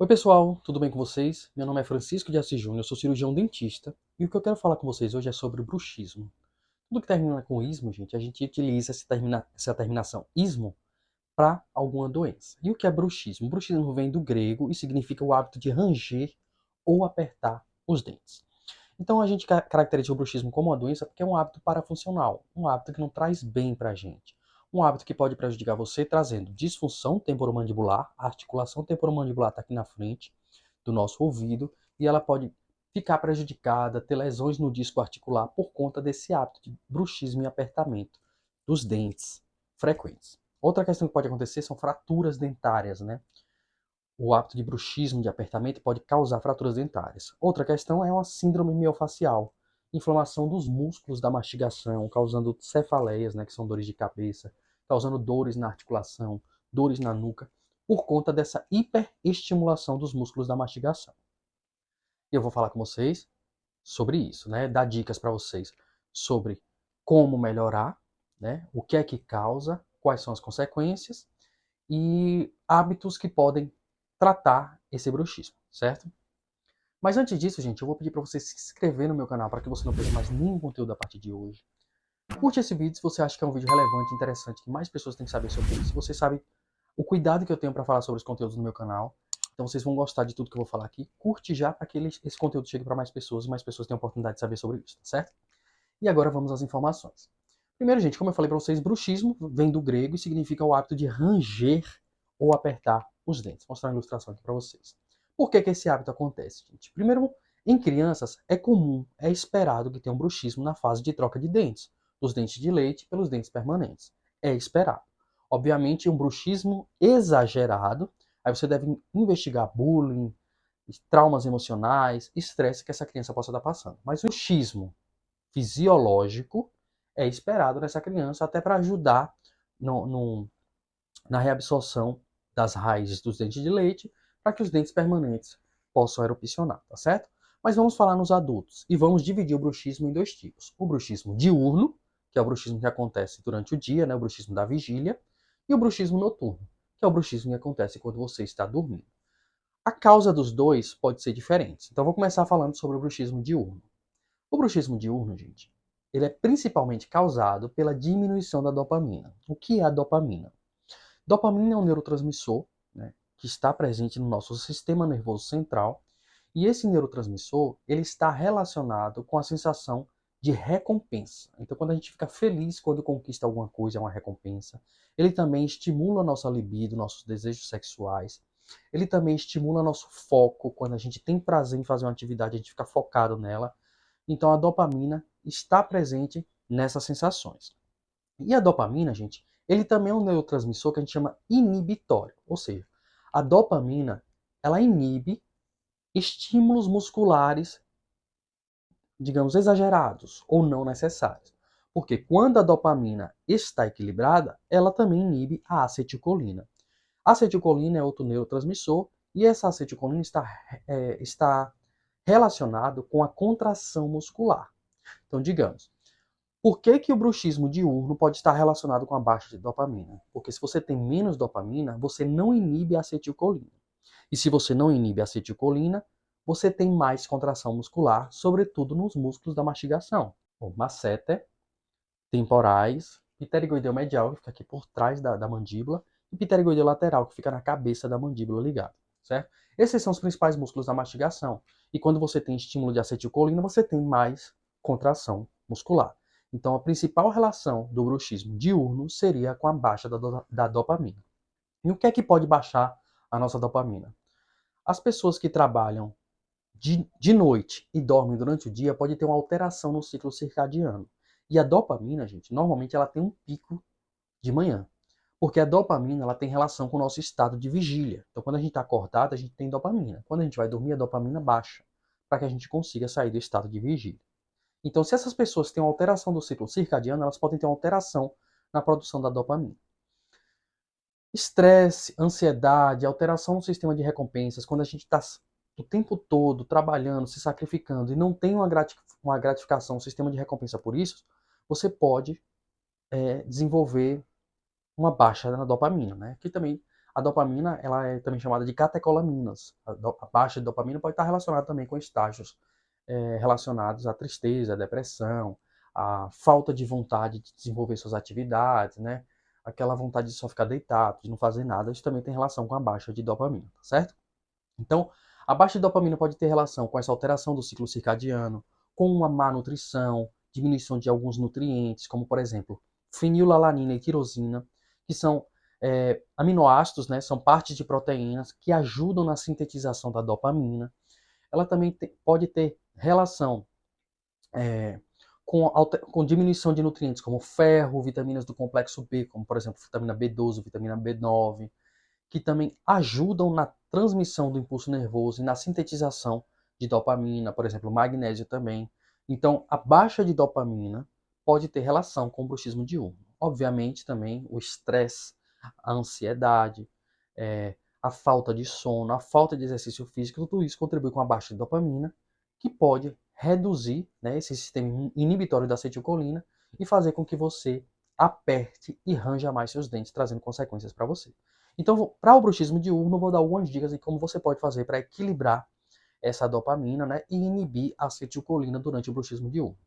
Oi pessoal, tudo bem com vocês? Meu nome é Francisco de Assis Júnior, eu sou cirurgião dentista e o que eu quero falar com vocês hoje é sobre o bruxismo. Tudo que termina com ismo, gente, a gente utiliza essa terminação ismo para alguma doença. E o que é bruxismo? Bruxismo vem do grego e significa o hábito de ranger ou apertar os dentes. Então a gente caracteriza o bruxismo como uma doença porque é um hábito parafuncional, um hábito que não traz bem para a gente. Um hábito que pode prejudicar você trazendo disfunção temporomandibular, a articulação temporomandibular está aqui na frente do nosso ouvido e ela pode ficar prejudicada, ter lesões no disco articular por conta desse hábito de bruxismo e apertamento dos dentes frequentes. Outra questão que pode acontecer são fraturas dentárias, né? O hábito de bruxismo, de apertamento, pode causar fraturas dentárias. Outra questão é uma síndrome miofascial, inflamação dos músculos da mastigação, causando cefaleias, né, que são dores de cabeça, causando dores na articulação, dores na nuca, por conta dessa hiperestimulação dos músculos da mastigação. E eu vou falar com vocês sobre isso, né, dar dicas para vocês sobre como melhorar, né, o que é que causa, quais são as consequências e hábitos que podem tratar esse bruxismo, certo? Mas antes disso, gente, eu vou pedir para você se inscrever no meu canal para que você não perca mais nenhum conteúdo a partir de hoje. Curte esse vídeo se você acha que é um vídeo relevante, interessante, que mais pessoas têm que saber sobre isso. Você sabe o cuidado que eu tenho para falar sobre os conteúdos no meu canal. Então vocês vão gostar de tudo que eu vou falar aqui. Curte já para que esse conteúdo chegue para mais pessoas e mais pessoas tenham a oportunidade de saber sobre isso, tá certo? E agora vamos às informações. Primeiro, gente, como eu falei para vocês, bruxismo vem do grego e significa o hábito de ranger ou apertar os dentes. Vou mostrar uma ilustração aqui para vocês. Por que esse hábito acontece, gente? Primeiro, em crianças é comum, é esperado que tenha um bruxismo na fase de troca de dentes, dos dentes de leite pelos dentes permanentes. É esperado. Obviamente, um bruxismo exagerado, aí você deve investigar bullying, traumas emocionais, estresse que essa criança possa estar passando. Mas o bruxismo fisiológico é esperado nessa criança até para ajudar na reabsorção das raízes dos dentes de leite para que os dentes permanentes possam erupcionar, tá certo? Mas vamos falar nos adultos e vamos dividir o bruxismo em dois tipos. O bruxismo diurno, que é o bruxismo que acontece durante o dia, né, o bruxismo da vigília, e o bruxismo noturno, que é o bruxismo que acontece quando você está dormindo. A causa dos dois pode ser diferente. Então vou começar falando sobre o bruxismo diurno. O bruxismo diurno, gente, ele é principalmente causado pela diminuição da dopamina. O que é a dopamina? Dopamina é um neurotransmissor, né, que está presente no nosso sistema nervoso central, e esse neurotransmissor ele está relacionado com a sensação de recompensa. Então, quando a gente fica feliz quando conquista alguma coisa, é uma recompensa. Ele também estimula a nossa libido, nossos desejos sexuais. Ele também estimula nosso foco. Quando a gente tem prazer em fazer uma atividade, a gente fica focado nela. Então, a dopamina está presente nessas sensações. E a dopamina, gente, ele também é um neurotransmissor que a gente chama inibitório. Ou seja, a dopamina, ela inibe estímulos musculares, digamos, exagerados ou não necessários. Porque quando a dopamina está equilibrada, ela também inibe a acetilcolina. A acetilcolina é outro neurotransmissor e essa acetilcolina está relacionado com a contração muscular. Então, digamos, por que o bruxismo diurno pode estar relacionado com a baixa de dopamina? Porque se você tem menos dopamina, você não inibe a acetilcolina. E se você não inibe a acetilcolina, você tem mais contração muscular, sobretudo nos músculos da mastigação. O masseter, temporais, pterygoideu medial, que fica aqui por trás da mandíbula, e pterygoideu lateral, que fica na cabeça da mandíbula ligado, certo? Esses são os principais músculos da mastigação. E quando você tem estímulo de acetilcolina, você tem mais contração muscular. Então, a principal relação do bruxismo diurno seria com a baixa da dopamina. E o que é que pode baixar a nossa dopamina? As pessoas que trabalham de noite e dormem durante o dia podem ter uma alteração no ciclo circadiano. E a dopamina, gente, normalmente ela tem um pico de manhã. Porque a dopamina ela tem relação com o nosso estado de vigília. Então, quando a gente está acordado, a gente tem dopamina. Quando a gente vai dormir, a dopamina baixa, para que a gente consiga sair do estado de vigília. Então, se essas pessoas têm uma alteração do ciclo circadiano, elas podem ter uma alteração na produção da dopamina. Estresse, ansiedade, alteração no sistema de recompensas, quando a gente está o tempo todo trabalhando, se sacrificando e não tem uma gratificação, um sistema de recompensa por isso, você pode desenvolver uma baixa na dopamina, né? Que também A dopamina, ela é também chamada de catecolaminas. A baixa de dopamina pode estar relacionada também com estágios relacionados à tristeza, à depressão, à falta de vontade de desenvolver suas atividades, né? Aquela vontade de só ficar deitado, de não fazer nada, isso também tem relação com a baixa de dopamina, tá certo? Então, a baixa de dopamina pode ter relação com essa alteração do ciclo circadiano, com uma má nutrição, diminuição de alguns nutrientes, como por exemplo, fenilalanina e tirosina, que são aminoácidos, né, são partes de proteínas que ajudam na sintetização da dopamina. Ela também pode ter relação com diminuição de nutrientes como ferro, vitaminas do complexo B, como por exemplo vitamina B12, vitamina B9, que também ajudam na transmissão do impulso nervoso e na sintetização de dopamina, por exemplo, magnésio também. Então, a baixa de dopamina pode ter relação com o bruxismo diurno. Obviamente, também o estresse, a ansiedade, a falta de sono, a falta de exercício físico, tudo isso contribui com a baixa de dopamina, que pode reduzir, né, esse sistema inibitório da acetilcolina e fazer com que você aperte e ranja mais seus dentes, trazendo consequências para você. Então, para o bruxismo diurno, eu vou dar algumas dicas de como você pode fazer para equilibrar essa dopamina, né, e inibir a acetilcolina durante o bruxismo diurno.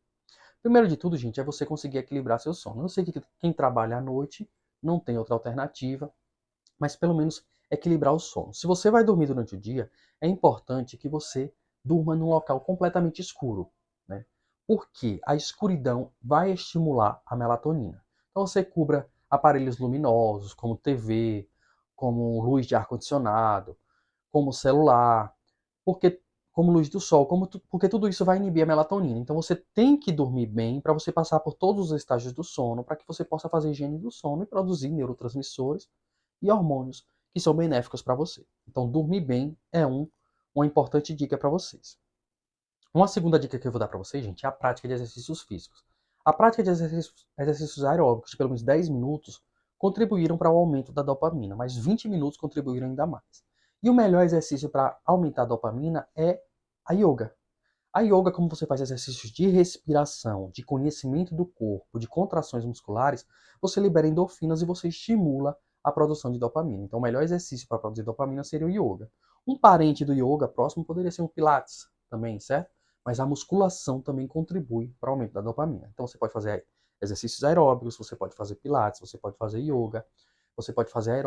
Primeiro de tudo, gente, é você conseguir equilibrar seu sono. Eu sei que quem trabalha à noite não tem outra alternativa, mas pelo menos equilibrar o sono. Se você vai dormir durante o dia, é importante que você durma num local completamente escuro, né? Porque a escuridão vai estimular a melatonina. Então você cubra aparelhos luminosos, como TV, como luz de ar-condicionado, como celular, porque como luz do sol, porque tudo isso vai inibir a melatonina. Então você tem que dormir bem para você passar por todos os estágios do sono, para que você possa fazer higiene do sono e produzir neurotransmissores e hormônios que são benéficos para você. Então, dormir bem é uma importante dica para vocês. Uma segunda dica que eu vou dar para vocês, gente, é a prática de exercícios físicos. A prática de exercícios aeróbicos de pelo menos 10 minutos contribuíram para o aumento da dopamina, mas 20 minutos contribuíram ainda mais. E o melhor exercício para aumentar a dopamina é a yoga. A yoga, como você faz exercícios de respiração, de conhecimento do corpo, de contrações musculares, você libera endorfinas e você estimula a produção de dopamina. Então, o melhor exercício para produzir dopamina seria o yoga. Um parente do yoga próximo poderia ser um pilates também, certo? Mas a musculação também contribui para o aumento da dopamina. Então, você pode fazer exercícios aeróbicos, você pode fazer pilates, você pode fazer yoga, você pode fazer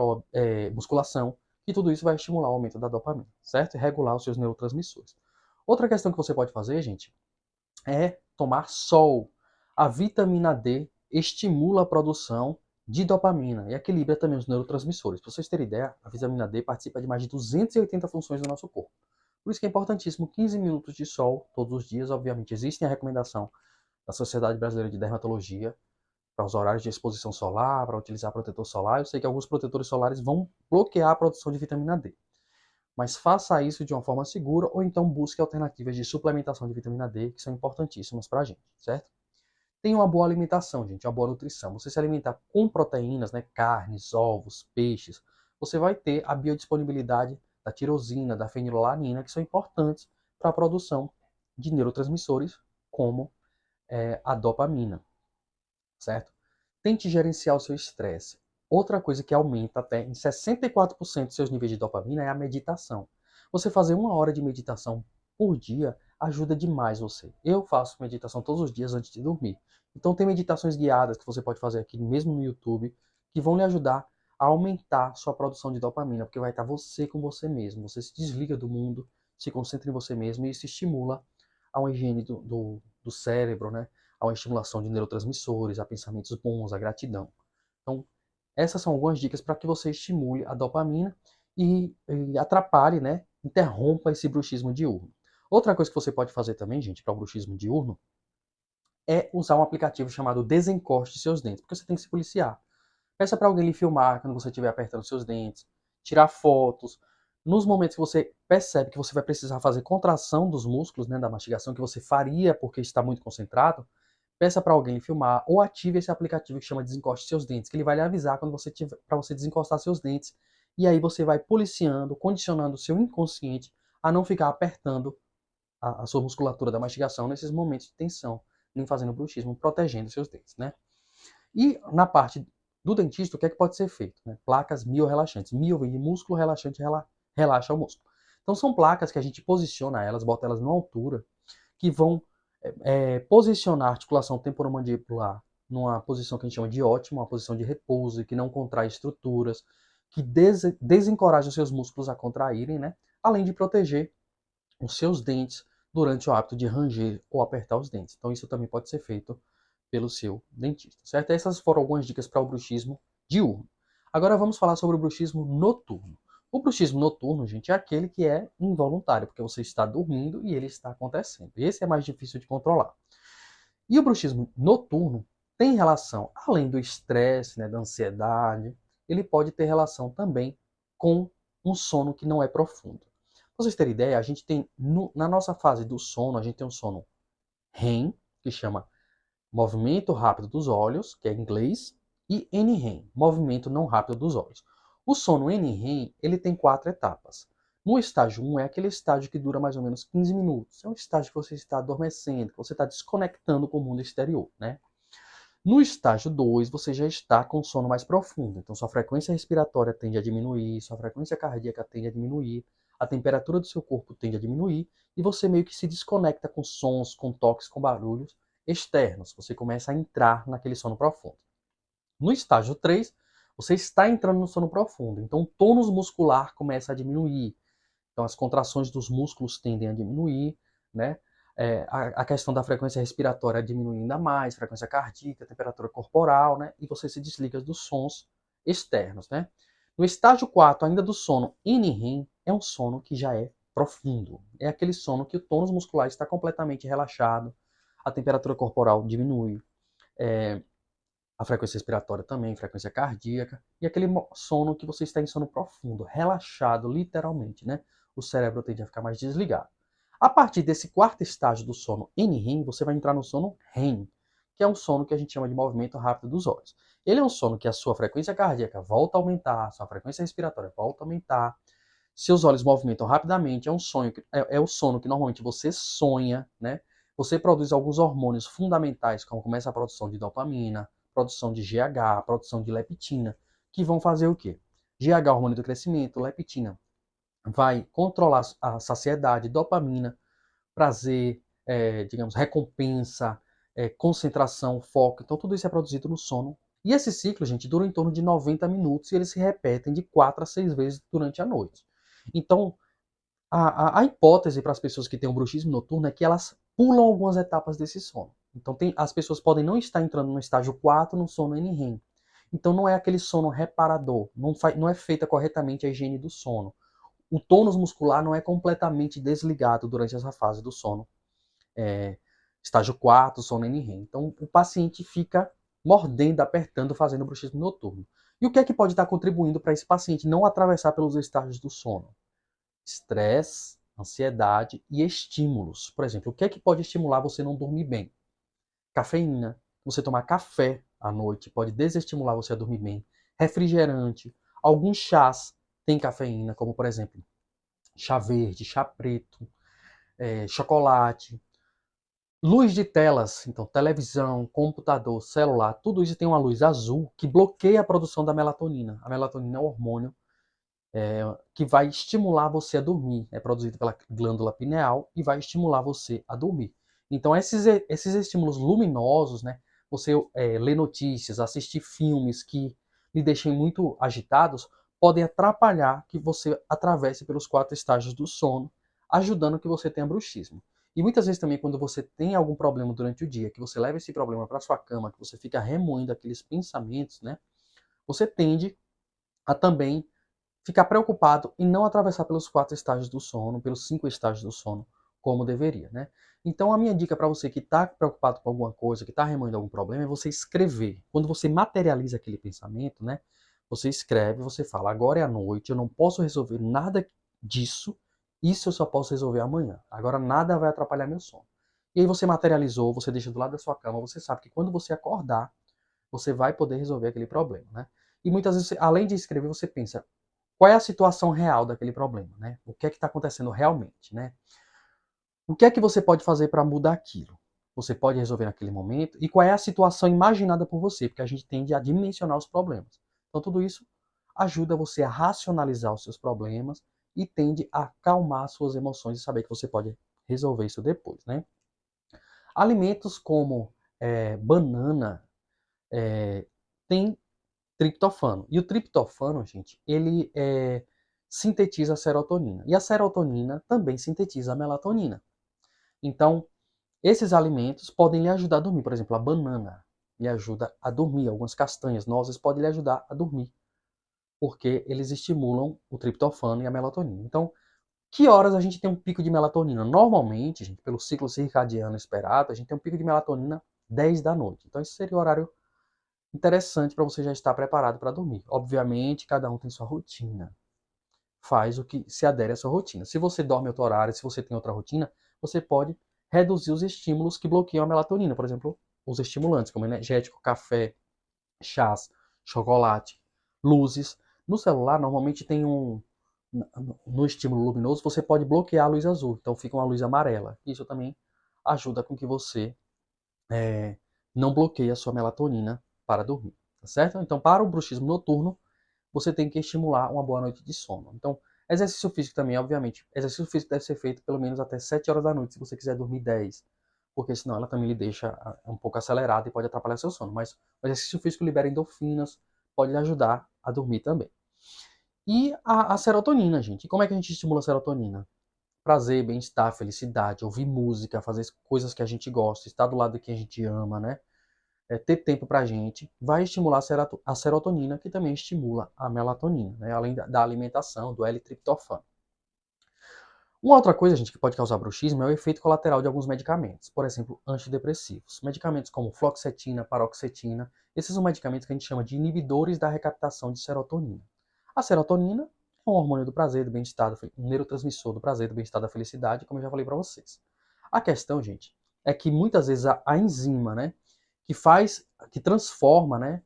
musculação, e tudo isso vai estimular o aumento da dopamina, certo? E regular os seus neurotransmissores. Outra questão que você pode fazer, gente, é tomar sol. A vitamina D estimula a produção de dopamina e equilibra também os neurotransmissores. Para vocês terem ideia, a vitamina D participa de mais de 280 funções do nosso corpo. Por isso que é importantíssimo 15 minutos de sol todos os dias. Obviamente, existe a recomendação da Sociedade Brasileira de Dermatologia para os horários de exposição solar, para utilizar protetor solar. Eu sei que alguns protetores solares vão bloquear a produção de vitamina D. Mas faça isso de uma forma segura ou então busque alternativas de suplementação de vitamina D que são importantíssimas para a gente, certo? Tenha uma boa alimentação, gente, uma boa nutrição. Você se alimentar com proteínas, né, carnes, ovos, peixes, você vai ter a biodisponibilidade da tirosina, da fenilalanina, que são importantes para a produção de neurotransmissores como a dopamina, certo? Tente gerenciar o seu estresse. Outra coisa que aumenta até em 64% seus níveis de dopamina é a meditação. Você fazer 1 hora de meditação por dia ajuda demais você. Eu faço meditação todos os dias antes de dormir. Então tem meditações guiadas que você pode fazer aqui mesmo no YouTube que vão lhe ajudar a aumentar sua produção de dopamina, porque vai estar você com você mesmo. Você se desliga do mundo, se concentra em você mesmo e isso estimula a uma higiene do cérebro, né? A uma estimulação de neurotransmissores, a pensamentos bons, a gratidão. Então, essas são algumas dicas para que você estimule a dopamina e atrapalhe, né? Interrompa esse bruxismo diurno. Outra coisa que você pode fazer também, gente, para o bruxismo diurno, é usar um aplicativo chamado Desencoste Seus Dentes, porque você tem que se policiar. Peça para alguém lhe filmar quando você estiver apertando seus dentes, tirar fotos. Nos momentos que você percebe que você vai precisar fazer contração dos músculos, né, da mastigação, que você faria porque está muito concentrado, peça para alguém lhe filmar ou ative esse aplicativo que chama Desencoste Seus Dentes, que ele vai lhe avisar quando você tiver, para você desencostar seus dentes. E aí você vai policiando, condicionando o seu inconsciente a não ficar apertando a sua musculatura da mastigação nesses momentos de tensão, nem fazendo bruxismo, protegendo seus dentes, né? E na parte do dentista, o que é que pode ser feito? Né? Placas miorrelaxantes. Mio vem de músculo, relaxante relaxa o músculo. Então são placas que a gente posiciona elas, bota elas numa altura, que vão posicionar a articulação temporomandibular numa posição que a gente chama de ótima, uma posição de repouso, que não contrai estruturas, que desencoraja os seus músculos a contraírem, né? Além de proteger os seus dentes durante o hábito de ranger ou apertar os dentes. Então isso também pode ser feito pelo seu dentista, certo? Essas foram algumas dicas para o bruxismo diurno. Agora vamos falar sobre o bruxismo noturno. O bruxismo noturno, gente, é aquele que é involuntário, porque você está dormindo e ele está acontecendo. Esse é mais difícil de controlar. E o bruxismo noturno tem relação, além do estresse, né, da ansiedade, ele pode ter relação também com um sono que não é profundo. Para vocês terem ideia, a gente tem, na nossa fase do sono, a gente tem um sono REM, que chama movimento rápido dos olhos, que é em inglês, e NREM, movimento não rápido dos olhos. O sono NREM, ele tem 4 etapas. No estágio 1 é aquele estágio que dura mais ou menos 15 minutos. É um estágio que você está adormecendo, que você está desconectando com o mundo exterior, né? No estágio 2, você já está com sono mais profundo. Então, sua frequência respiratória tende a diminuir, sua frequência cardíaca tende a diminuir, a temperatura do seu corpo tende a diminuir, e você meio que se desconecta com sons, com toques, com barulhos externos. Você começa a entrar naquele sono profundo. No estágio 3, você está entrando no sono profundo. Então, o tônus muscular começa a diminuir. Então, as contrações dos músculos tendem a diminuir, né? A questão da frequência respiratória diminui ainda mais, frequência cardíaca, temperatura corporal, né? E você se desliga dos sons externos, né? No estágio 4, ainda do sono NREM, é um sono que já é profundo. É aquele sono que o tônus muscular está completamente relaxado, a temperatura corporal diminui, a frequência respiratória também, frequência cardíaca, e aquele sono que você está em sono profundo, relaxado, literalmente, né? O cérebro tende a ficar mais desligado. A partir desse quarto estágio do sono NREM, você vai entrar no sono REM, que é um sono que a gente chama de movimento rápido dos olhos. Ele é um sono que a sua frequência cardíaca volta a aumentar, sua frequência respiratória volta a aumentar, seus olhos movimentam rapidamente, é o sono que normalmente você sonha, né? Você produz alguns hormônios fundamentais, como começa a produção de dopamina, produção de GH, produção de leptina, que vão fazer o quê? GH, hormônio do crescimento, leptina, vai controlar a saciedade, dopamina, prazer, digamos, recompensa, concentração, foco. Então, tudo isso é produzido no sono. E esse ciclo, gente, dura em torno de 90 minutos e eles se repetem de 4 a 6 vezes durante a noite. Então, a hipótese para as pessoas que têm o bruxismo noturno é que elas pulam algumas etapas desse sono. Então, as pessoas podem não estar entrando no estágio 4 no sono NREM. Então, não é aquele sono reparador, não é feita corretamente a higiene do sono. O tônus muscular não é completamente desligado durante essa fase do sono. Estágio 4, sono NREM. Então, o paciente fica mordendo, apertando, fazendo bruxismo noturno. E o que é que pode estar contribuindo para esse paciente não atravessar pelos estágios do sono? Estresse, ansiedade e estímulos. Por exemplo, o que é que pode estimular você não dormir bem? Cafeína. Você tomar café à noite pode desestimular você a dormir bem. Refrigerante. Alguns chás têm cafeína, como por exemplo, chá verde, chá preto, chocolate. Luz de telas, então televisão, computador, celular, tudo isso tem uma luz azul que bloqueia a produção da melatonina. A melatonina é um hormônio que vai estimular você a dormir. É produzido pela glândula pineal e vai estimular você a dormir. Então, esses estímulos luminosos, né? Você ler notícias, assistir filmes que lhe deixem muito agitados, podem atrapalhar que você atravesse pelos 4 estágios do sono, ajudando que você tenha bruxismo. E muitas vezes também, quando você tem algum problema durante o dia, que você leva esse problema para sua cama, que você fica remoendo aqueles pensamentos, né? Você tende a também ficar preocupado em não atravessar pelos 4 estágios do sono, pelos 5 estágios do sono, como deveria, né? Então, a minha dica para você que está preocupado com alguma coisa, que está remoendo algum problema, é você escrever. Quando você materializa aquele pensamento, né? Você escreve, você fala, agora é a noite, eu não posso resolver nada disso, isso eu só posso resolver amanhã. Agora nada vai atrapalhar meu sono. E aí você materializou, você deixa do lado da sua cama, você sabe que quando você acordar, você vai poder resolver aquele problema, né? E muitas vezes, além de escrever, você pensa, qual é a situação real daquele problema, né? O que é que está acontecendo realmente, né? O que é que você pode fazer para mudar aquilo? você pode resolver naquele momento e qual é a situação imaginada por você, porque a gente tende a dimensionar os problemas. Então, tudo isso ajuda você a racionalizar os seus problemas e tende a acalmar suas emoções e saber que você pode resolver isso depois, né? Alimentos como banana tem triptofano. E o triptofano, gente, ele sintetiza a serotonina. E a serotonina também sintetiza a melatonina. Então, esses alimentos podem lhe ajudar a dormir. Por exemplo, a banana lhe ajuda a dormir. Algumas castanhas, nozes podem lhe ajudar a dormir, porque eles estimulam o triptofano e a melatonina. Então, que horas a gente tem um pico de melatonina? Normalmente, gente, pelo ciclo circadiano esperado, a gente tem um pico de melatonina 10 da noite. Então, esse seria o horário interessante para você já estar preparado para dormir. Obviamente, cada um tem sua rotina. Faz o que se adere à sua rotina. Se você dorme outro horário, se você tem outra rotina, você pode reduzir os estímulos que bloqueiam a melatonina. Por exemplo, os estimulantes, como energético, café, chás, chocolate, luzes. No celular, normalmente tem no estímulo luminoso, você pode bloquear a luz azul. Então fica uma luz amarela. Isso também ajuda com que você não bloqueie a sua melatonina para dormir. Tá certo? Então, para o bruxismo noturno, você tem que estimular uma boa noite de sono. Então, exercício físico também, obviamente. Exercício físico deve ser feito pelo menos até 7 horas da noite, se você quiser dormir 10, porque senão ela também lhe deixa um pouco acelerada e pode atrapalhar seu sono. Mas o exercício físico libera endorfinas, pode lhe ajudar a dormir também. E a serotonina, gente. E como é que a gente estimula a serotonina? Prazer, bem-estar, felicidade, ouvir música, fazer coisas que a gente gosta, estar do lado de quem a gente ama, né? Ter tempo para a gente, vai estimular a serotonina, que também estimula a melatonina, né? Além da alimentação, do L-triptofano. Uma outra coisa, gente, que pode causar bruxismo é o efeito colateral de alguns medicamentos, por exemplo, antidepressivos. Medicamentos como fluoxetina, paroxetina, esses são medicamentos que a gente chama de inibidores da recaptação de serotonina. A serotonina é um hormônio do prazer, do bem-estar, um neurotransmissor do prazer, do bem-estar, da felicidade, como eu já falei para vocês. A questão, gente, é que muitas vezes a enzima, né, que transforma, né,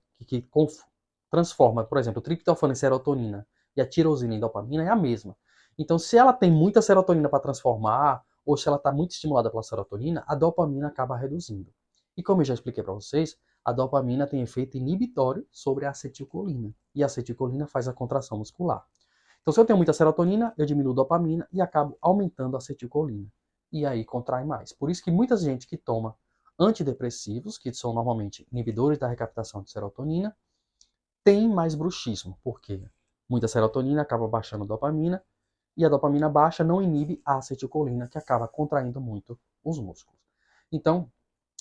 transforma, por exemplo, o triptofano em serotonina e a tirosina em dopamina é a mesma. Então, se ela tem muita serotonina para transformar, ou se ela está muito estimulada pela serotonina, a dopamina acaba reduzindo. E como eu já expliquei para vocês, a dopamina tem efeito inibitório sobre a acetilcolina. E a acetilcolina faz a contração muscular. Então, se eu tenho muita serotonina, eu diminuo a dopamina e acabo aumentando a acetilcolina. E aí contrai mais. Por isso que muita gente que toma antidepressivos, que são normalmente inibidores da recaptação de serotonina, tem mais bruxismo. Por quê? Muita serotonina acaba baixando a dopamina e a dopamina baixa não inibe a acetilcolina, que acaba contraindo muito os músculos. Então,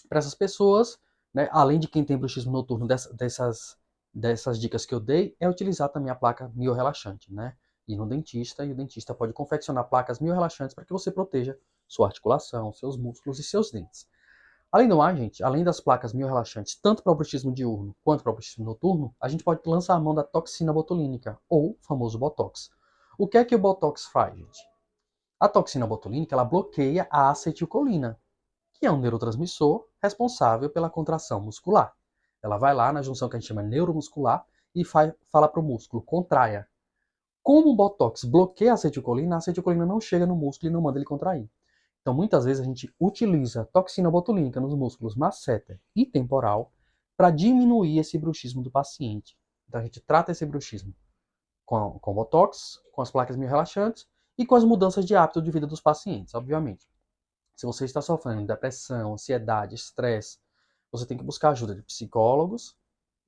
para essas pessoas, né, além de quem tem bruxismo noturno, dessas dicas que eu dei, é utilizar também a placa miorrelaxante, né? Ir no dentista, e o dentista pode confeccionar placas miorrelaxantes para que você proteja sua articulação, seus músculos e seus dentes. Além do mais, gente, além das placas miorrelaxantes, tanto para o bruxismo diurno quanto para o bruxismo noturno, a gente pode lançar a mão da toxina botulínica, ou o famoso Botox. O que é que o Botox faz, gente? A toxina botulínica, ela bloqueia a acetilcolina, que é um neurotransmissor responsável pela contração muscular. Ela vai lá na junção que a gente chama neuromuscular e fala para o músculo, contraia. Como o Botox bloqueia a acetilcolina não chega no músculo e não manda ele contrair. Então, muitas vezes a gente utiliza toxina botulínica nos músculos masseter e temporal para diminuir esse bruxismo do paciente. Então, a gente trata esse bruxismo com Botox, com as placas miorrelaxantes e com as mudanças de hábito de vida dos pacientes, obviamente. Se você está sofrendo de depressão, ansiedade, estresse, você tem que buscar ajuda de psicólogos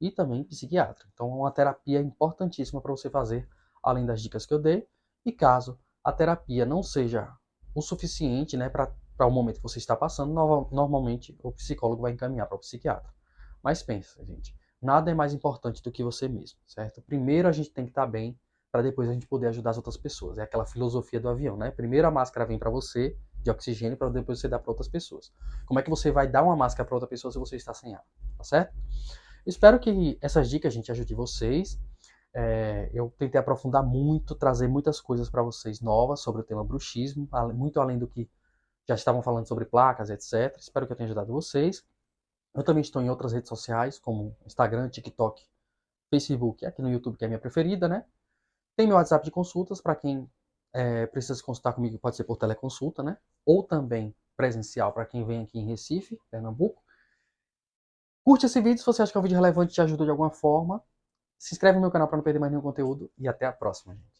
e também psiquiatra. Então, é uma terapia importantíssima para você fazer, além das dicas que eu dei. E caso a terapia não seja o suficiente, né, para o momento que você está passando, normalmente o psicólogo vai encaminhar para o psiquiatra. Mas pensa, gente, nada é mais importante do que você mesmo, certo? Primeiro a gente tem que estar bem, para depois a gente poder ajudar as outras pessoas. É aquela filosofia do avião, né? Primeiro a máscara vem para você, de oxigênio, para depois você dar para outras pessoas. Como é que você vai dar uma máscara para outra pessoa se você está sem ar? Tá certo? Espero que essas dicas, gente, ajudem vocês. Eu tentei aprofundar muito, trazer muitas coisas para vocês novas sobre o tema bruxismo, muito além do que já estavam falando sobre placas, etc. Espero que eu tenha ajudado vocês. Eu também estou em outras redes sociais, como Instagram, TikTok, Facebook, aqui no YouTube, que é a minha preferida, né? Tem meu WhatsApp de consultas para quem precisa se consultar comigo, pode ser por teleconsulta, né? Ou também presencial para quem vem aqui em Recife, Pernambuco. Curte esse vídeo se você acha que é um vídeo relevante e te ajudou de alguma forma. Se inscreve no meu canal para não perder mais nenhum conteúdo. E até a próxima, gente.